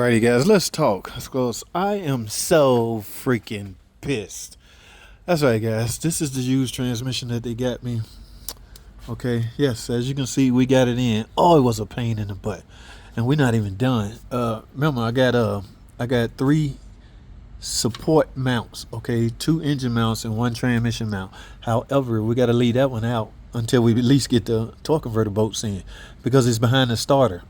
Alrighty, guys, let's talk. Because I am so freaking pissed. That's right, guys. This is the used transmission that they got me. Okay, yes, as you can see, we got it in. Oh, it was a pain in the butt, and we're not even done. Remember, I got three support mounts. Okay, two engine mounts and one transmission mount. However, we got to leave that one out until we at least get the torque converter bolts in, because it's behind the starter.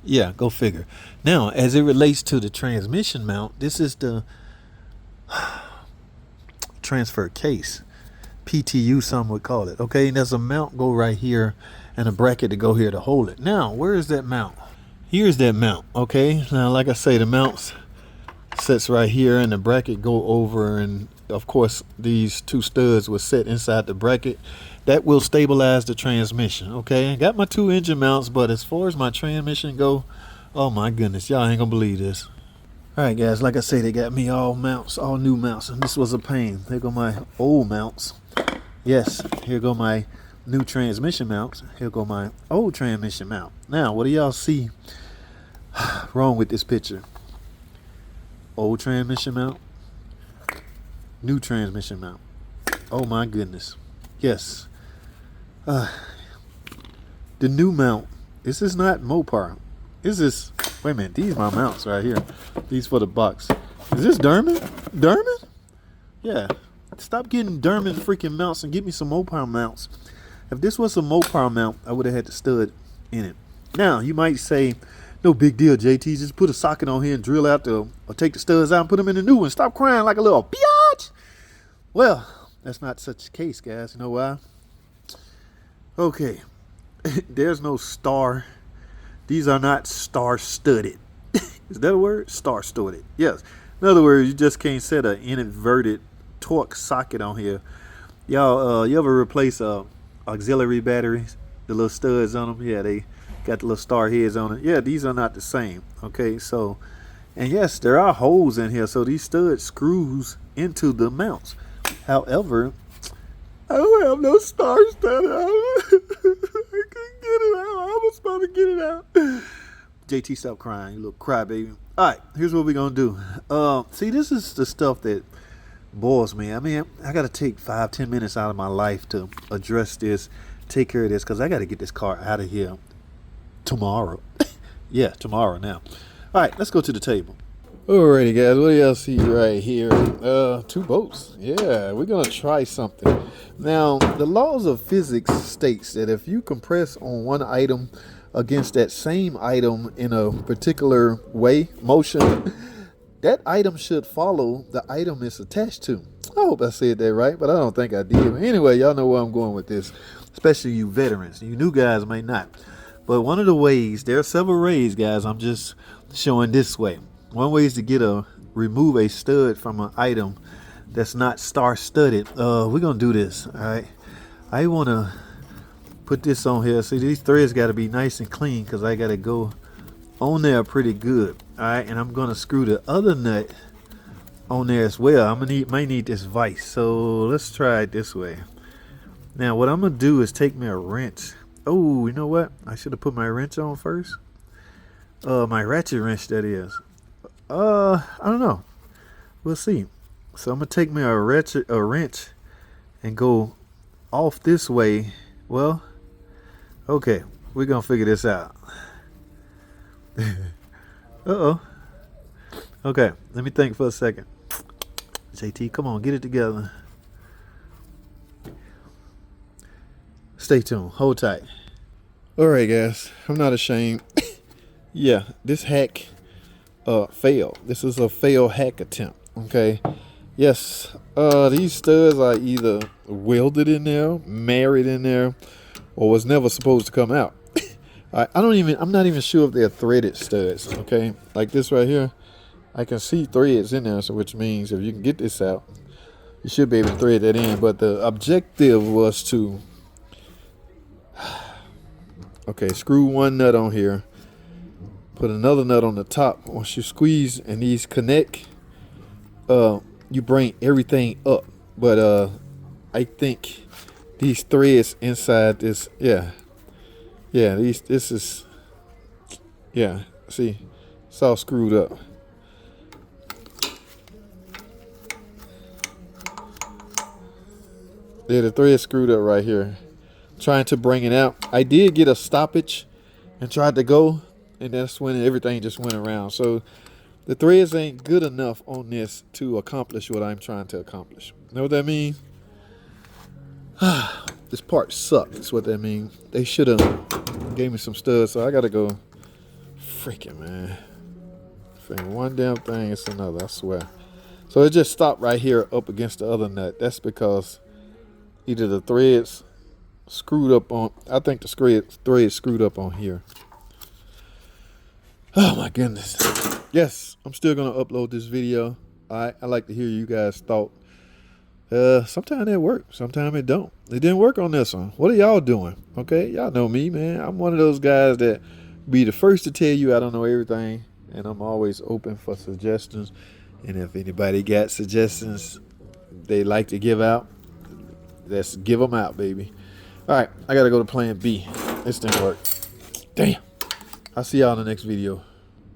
Yeah, go figure. Now, as it relates to the transmission mount, this is the transfer case. PTU, some would call it. Okay, and there's a mount go right here and a bracket to go here to hold it. Now, where is that mount? Here's that mount. Okay, now like I say, the mounts sits right here and the bracket go over, and of course these two studs were set inside the bracket. That will stabilize the transmission. Okay, I got my two engine mounts, but as far as my transmission go, oh my goodness, y'all ain't gonna believe this. All right, guys, like I say, they got me all mounts, all new mounts, and this was a pain. There go my old mounts. Yes, here go my new transmission mounts. Here go my old transmission mount. Now, what do y'all see wrong with this picture? Old transmission mount, new transmission mount. Oh my goodness. Yes. The new mount. This is not Mopar. This is, wait a minute, these are my mounts right here. These for the box. Is this Derman? Derman? Yeah. Stop getting Derman freaking mounts and get me some Mopar mounts. If this was a Mopar mount, I would have had the stud in it. Now, you might say, no big deal, JT. Just put a socket on here and drill out or take the studs out and put them in the new one. Stop crying like a little biatch. Well, that's not such a case, guys. You know why? Okay. There's no star. These are not star-studded. Is that a word? Star-studded. Yes. In other words, you just can't set an inverted torque socket on here. Y'all, you ever replace auxiliary batteries? The little studs on them? Yeah, they got the little star heads on it. Yeah, these are not the same. Okay, so, and yes, there are holes in here, so these studs screws into the mounts. However, I don't have no star stud. I couldn't get it out. I was supposed to get it out. JT, stop crying, you little crybaby. All right, here's what we're gonna do. See, this is the stuff that bores me. I mean, I gotta take 5-10 minutes out of my life to address this, take care of this, because I gotta get this car out of here tomorrow. Yeah, tomorrow now. All right, let's go to the table. Alrighty, guys, what do y'all see right here? Two bolts. Yeah, we're gonna try something. Now, the laws of physics states that if you compress on one item against that same item in a particular way, motion, that item should follow the item it's attached to. I hope I said that right, but I don't think I did. But anyway, y'all know where I'm going with this, especially you veterans. You new guys may not. But one of the ways, there are several ways, guys, I'm just showing this way. One way is to remove a stud from an item that's not star-studded. We're going to do this, all right? I want to put this on here. See, these threads got to be nice and clean because I got to go on there pretty good, all right? And I'm going to screw the other nut on there as well. Might need this vise, so let's try it this way. Now, what I'm going to do is take me a wrench. Oh, you know what? I should have put my wrench on first. My ratchet wrench, that is. I don't know. We'll see. So I'm gonna take me a wrench and go off this way. Well, okay, we're gonna figure this out. Uh-oh. Okay, let me think for a second. JT, come on, get it together. Stay tuned. Hold tight. Alright, guys, I'm not ashamed. Yeah, this hack failed. This is a failed hack attempt. Okay. Yes, these studs are either welded in there, married in there, or was never supposed to come out. I'm not even sure if they're threaded studs. Okay, like this right here, I can see threads in there, so which means if you can get this out, you should be able to thread that in. But the objective was to screw one nut on here, put another nut on the top. Once you squeeze and these connect, you bring everything up. But I think these threads inside this, this is, see, It's all screwed up. Yeah, the thread screwed up right here. Trying to bring it out. I did get a stoppage and tried to go, and that's when everything just went around. So the threads ain't good enough on this to accomplish what I'm trying to accomplish. Know what that means? This part sucks. That's what that means. They should have gave me some studs, so I gotta go. Freaking man. One damn thing is another, I swear. So it just stopped right here up against the other nut. That's because either the threads screwed up on, I think the thread screwed up on here. Oh my goodness. Yes, I'm still gonna upload this video. I like to hear you guys' thought. Sometimes it works, sometimes it don't. It didn't work on this one. What are y'all doing? Okay, y'all know me, man. I'm one of those guys that be the first to tell you I don't know everything, and I'm always open for suggestions. And if anybody got suggestions they like to give out, let's give them out, baby. All right, I gotta go to plan B. This didn't work. Damn. I'll see y'all in the next video.